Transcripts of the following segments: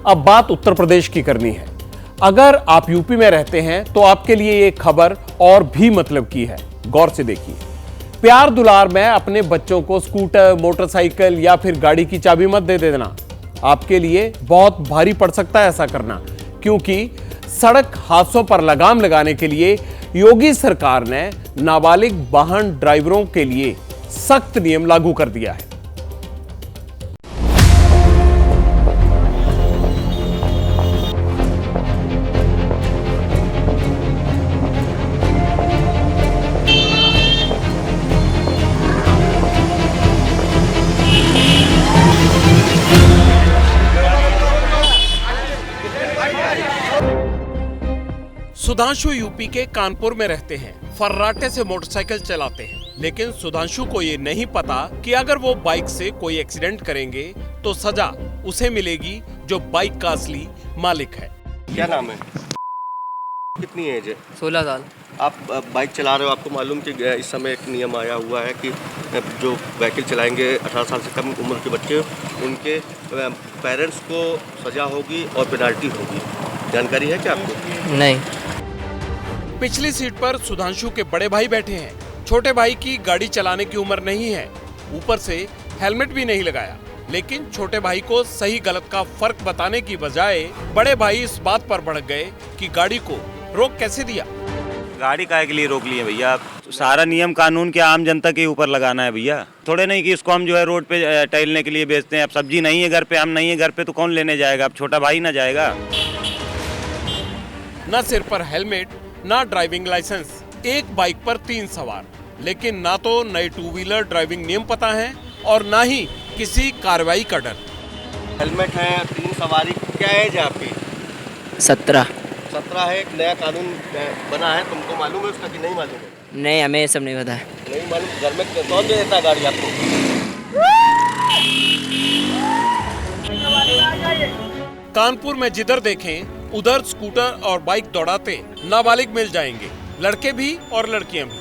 अब बात उत्तर प्रदेश की करनी है। अगर आप यूपी में रहते हैं तो आपके लिए ये खबर और भी मतलब की है। गौर से देखिए। प्यार दुलार में अपने बच्चों को स्कूटर, मोटरसाइकिल या फिर गाड़ी की चाबी मत दे देना। आपके लिए बहुत भारी पड़ सकता है ऐसा करना, क्योंकि सड़क हादसों पर लगाम लगाने के लिए योगी सरकार ने नाबालिग वाहन ड्राइवरों के लिए सख्त नियम लागू कर दिया है। सुधांशु यूपी के कानपुर में रहते हैं। फर्राटे से मोटरसाइकिल चलाते हैं, लेकिन सुधांशु को ये नहीं पता कि अगर वो बाइक से कोई एक्सीडेंट करेंगे तो सजा उसे मिलेगी जो बाइक का असली मालिक है। क्या नाम है? कितनी एज है? 16 साल। आप बाइक चला रहे हो, आपको मालूम कि इस समय एक नियम आया हुआ है कि जो व्हीकल चलाएंगे 18 साल से कम उम्र के बच्चे, उनके पेरेंट्स को सजा होगी और पेनाल्टी होगी। जानकारी है क्या आपको? नहीं। पिछली सीट पर सुधांशु के बड़े भाई बैठे हैं। छोटे भाई की गाड़ी चलाने की उम्र नहीं है, ऊपर से हेलमेट भी नहीं लगाया। लेकिन छोटे भाई को सही गलत का फर्क बताने की बजाय बड़े भाई इस बात पर भड़क गए कि गाड़ी को रोक कैसे दिया। गाड़ी काहे के लिए रोक लिए भैया? सारा नियम कानून क्या आम जनता के ऊपर लगाना है भैया? थोड़े नहीं कि इसको हम जो है रोड पे टहलने के लिए बेचते हैं। अब सब्जी नहीं है घर पे, हम नहीं है घर पे, तो कौन लेने जाएगा? अब छोटा भाई ना जाएगा। न सिर पर हेलमेट, ना ड्राइविंग लाइसेंस, एक बाइक पर 3 सवार। लेकिन ना तो नए 2 व्हीलर ड्राइविंग नियम पता है और ना ही किसी कार्रवाई का डर। हेलमेट है, 3 सवारी। क्या एज है आपकी? 17 है। एक नया कानून बना है, तुमको मालूम है उसका कि नहीं मालूम है? नहीं, हमें ये सब नहीं पता है। नहीं मालूम? घर में कौन दे देता है गाड़ी आपको? कानपुर में जिधर देखें उधर स्कूटर और बाइक दौड़ाते नाबालिग मिल जाएंगे, लड़के भी और लड़कियां भी।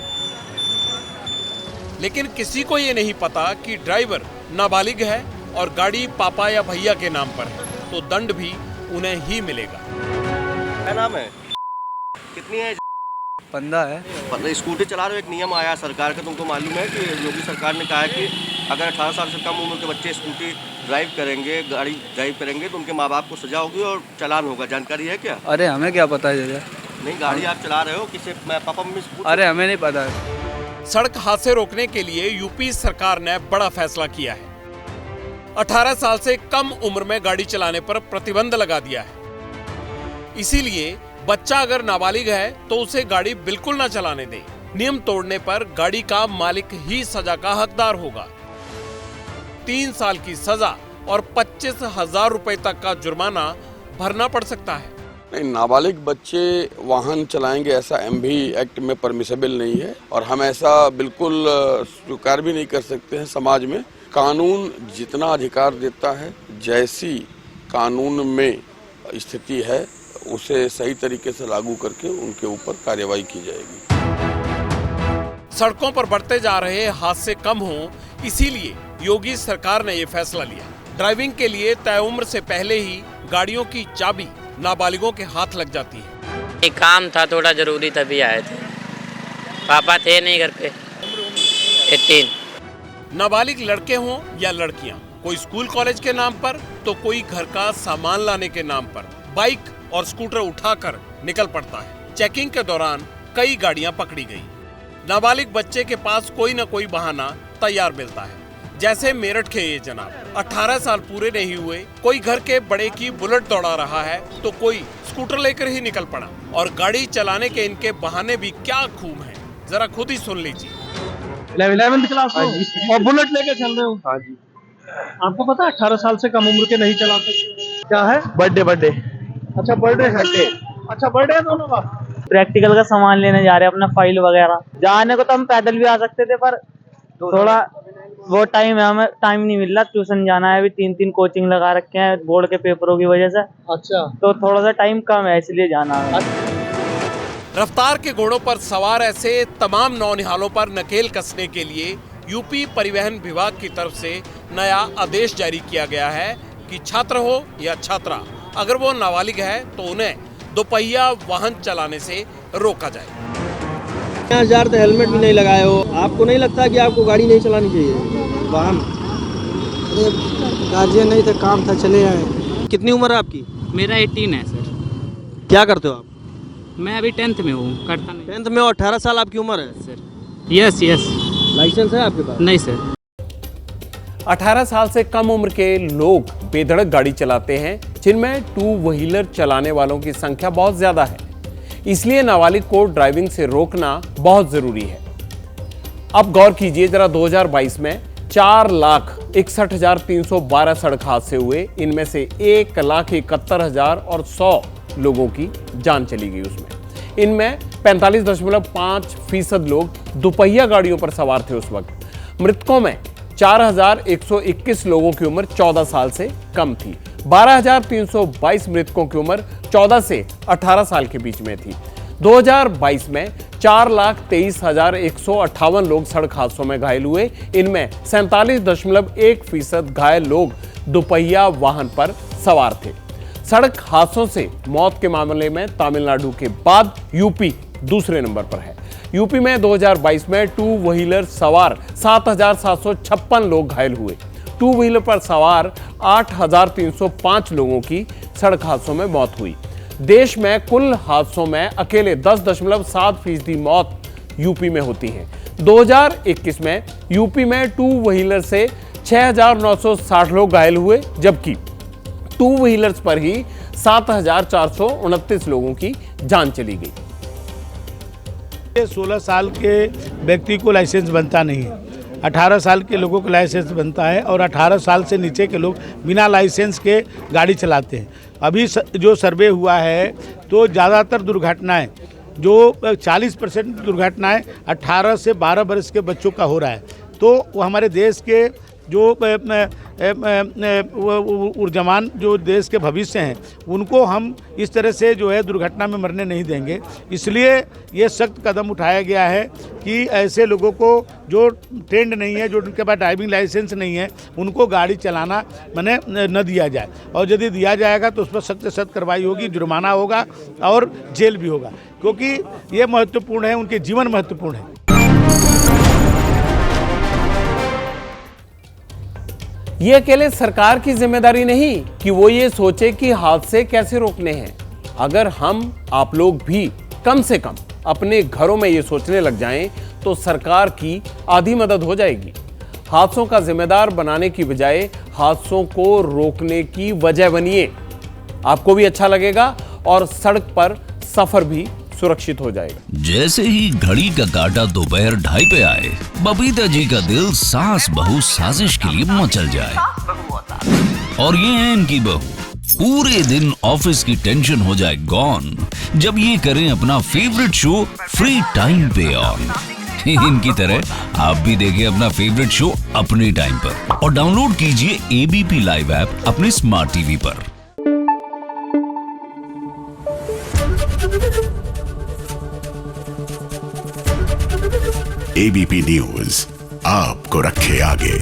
लेकिन किसी को ये नहीं पता कि ड्राइवर नाबालिग है और गाड़ी पापा या भैया के नाम पर है, तो दंड भी उन्हें ही मिलेगा। क्या नाम है? कितनी है? 15 है। स्कूटी चला रहे हो, एक नियम आया सरकार का, तुमको मालूम है कि योगी सरकार ने कहा है कि अगर 18 साल से कम उम्र के बच्चे स्कूटी ड्राइव करेंगे, गाड़ी ड्राइव करेंगे, तो उनके माँ बाप को सजा होगी और चालान होगा। जानकारी है क्या? अरे हमें क्या पता है जरा। नहीं, गाड़ी आप चला रहे हो, किसी पापा मम्मी से? अरे हमें नहीं पता है। सड़क हादसे रोकने के लिए यूपी सरकार ने बड़ा फैसला किया है। 18 साल से कम उम्र में गाड़ी चलाने पर प्रतिबंध लगा दिया है। इसीलिए बच्चा अगर नाबालिग है तो उसे गाड़ी बिल्कुल ना चलाने दें। नियम तोड़ने पर गाड़ी का मालिक ही सजा का हकदार होगा। 3 साल की सजा और 25,000 रुपए तक का जुर्माना भरना पड़ सकता है। नहीं, नाबालिग बच्चे वाहन चलाएंगे ऐसा एमवी एक्ट में परमिसेबल नहीं है और हम ऐसा बिल्कुल स्वीकार भी नहीं कर सकते हैं। समाज में कानून जितना अधिकार देता है, जैसी कानून में स्थिति है उसे सही तरीके से लागू करके उनके ऊपर कार्रवाई की जाएगी। सड़कों पर बढ़ते जा रहे हादसे कम हों, इसीलिए योगी सरकार ने ये फैसला लिया। ड्राइविंग के लिए तय उम्र से पहले ही गाड़ियों की चाबी नाबालिगों के हाथ लग जाती है। एक काम था थोड़ा जरूरी, तभी आए थे। पापा थे नहीं घर पे। 18। नाबालिग लड़के हों या लड़कियां, कोई स्कूल कॉलेज के नाम पर तो कोई घर का सामान लाने के नाम पर बाइक और स्कूटर उठाकर निकल पड़ता है। चेकिंग के दौरान कई गाड़ियां पकड़ी गई। नाबालिग बच्चे के पास कोई न कोई बहाना तैयार मिलता है। जैसे मेरठ के ये जनाब 18 साल पूरे नहीं हुए, कोई घर के बड़े की बुलेट दौड़ा रहा है तो कोई स्कूटर लेकर ही निकल पड़ा। और गाड़ी चलाने के इनके बहाने भी क्या खूब हैं, जरा खुद ही सुन लीजिए। 11th क्लास में और बुलेट लेके चल रहे हो? हाँ जी। आपको पता है 18 साल से कम उम्र के नहीं चला सकते? क्या है? बर्थडे। अच्छा, बर्थडे है। अच्छा, बर्थडे है दोनों का। प्रैक्टिकल का सामान लेने जा रहे हैं, अपना फाइल वगैरह। जाने को तो हम पैदल भी आ सकते थे, पर थोड़ा वो टाइम है, हमें टाइम नहीं मिल रहा। ट्यूशन जाना है, अभी 3 कोचिंग लगा रखे हैं बोर्ड के पेपरों की वजह से। अच्छा, तो थोड़ा सा टाइम कम है, इसलिए जाना है। रफ्तार के घोड़ों पर सवार ऐसे तमाम नौनिहालों पर नकेल कसने के लिए यूपी परिवहन विभाग की तरफ से नया आदेश जारी किया गया है कि छात्र हो या छात्रा, अगर वो नाबालिग है तो उन्हें दोपहिया वाहन चलाने से रोका जाए। 1000 तो हेलमेट भी नहीं लगाए हो, आपको नहीं लगता कि आपको गाड़ी नहीं चलानी चाहिए वाहन? गार्जियन नहीं था, काम था, चले आए। कितनी उम्र है आपकी? मेरा 18 है सर। क्या करते हो आप? मैं अभी 10th में हूँ, करता नहीं 10th में और 18 साल आपकी उम्र है सर। यस। लाइसेंस है आपके पास? नहीं सर। 18 साल से कम उम्र के लोग बेधड़क गाड़ी चलाते हैं, जिनमें 2 व्हीलर चलाने वालों की संख्या बहुत ज्यादा है। इसलिए नाबालिग को ड्राइविंग से रोकना बहुत जरूरी है। अब गौर कीजिए जरा, 2022 में 4,61,312 सड़क हादसे हुए। इनमें से 1,71,100 लोगों की जान चली गई। उसमें इनमें 45.5% लोग दोपहिया गाड़ियों पर सवार थे उस वक्त। मृतकों में 4,121 लोगों की उम्र 14 साल से कम थी। 12,322 मृतकों की उम्र 14 से 18 साल के बीच में थी। 2022 में 4,23,158 लोग सड़क हादसों में घायल हुए। इनमें 47.1% घायल लोग दोपहिया वाहन पर सवार थे। सड़क हादसों से मौत के मामले में तमिलनाडु के बाद यूपी दूसरे नंबर पर है। यूपी में 2022 में 2 व्हीलर सवार 7,756 लोग घायल हुए। 2 व्हीलर पर सवार 8,305 लोगों की सड़क हादसों में मौत हुई। देश में कुल हादसों में अकेले 10.7% मौत यूपी में होती है। 2021 में यूपी में 2 व्हीलर से 6,960 लोग घायल हुए, जबकि 2 व्हीलर्स पर ही 7,429 लोगों की जान चली गई। 16 साल के व्यक्ति को लाइसेंस बनता नहीं है, 18 साल के लोगों को लाइसेंस बनता है और 18 साल से नीचे के लोग बिना लाइसेंस के गाड़ी चलाते हैं। अभी जो सर्वे हुआ है तो ज़्यादातर दुर्घटनाएं, जो 40% दुर्घटनाएं 18 से 12 वर्ष के बच्चों का हो रहा है। तो वो हमारे देश के जो ऊर्जावान जो देश के भविष्य हैं, उनको हम इस तरह से जो है दुर्घटना में मरने नहीं देंगे। इसलिए ये सख्त कदम उठाया गया है कि ऐसे लोगों को जो ट्रेंड नहीं है, जो उनके पास ड्राइविंग लाइसेंस नहीं है, उनको गाड़ी चलाना माने न दिया जाए। और यदि दिया जाएगा तो उस पर सख्त से सख्त कार्रवाई होगी, जुर्माना होगा और जेल भी होगा, क्योंकि ये महत्वपूर्ण है, उनके जीवन महत्वपूर्ण है। ये अकेले सरकार की जिम्मेदारी नहीं कि वो ये सोचे कि हादसे कैसे रोकने हैं। अगर हम आप लोग भी कम से कम अपने घरों में ये सोचने लग जाएं तो सरकार की आधी मदद हो जाएगी। हादसों का जिम्मेदार बनाने की बजाय हादसों को रोकने की वजह बनिए। आपको भी अच्छा लगेगा और सड़क पर सफर भी सुरक्षित हो जाएगा। जैसे ही घड़ी का काटा दोपहर 2:30 पे आए, बबीता जी का दिल सास बहू साजिश के लिए मचल जाए। और ये है इनकी बहू, पूरे दिन ऑफिस की टेंशन हो जाए गॉन जब ये करें अपना फेवरेट शो फ्री टाइम पे ऑन। इनकी तरह आप भी देखें अपना फेवरेट शो अपने टाइम पर और डाउनलोड कीजिए एबीपी लाइव ऐप अपने स्मार्ट टीवी पर। एबीपी न्यूज आपको रखे आगे।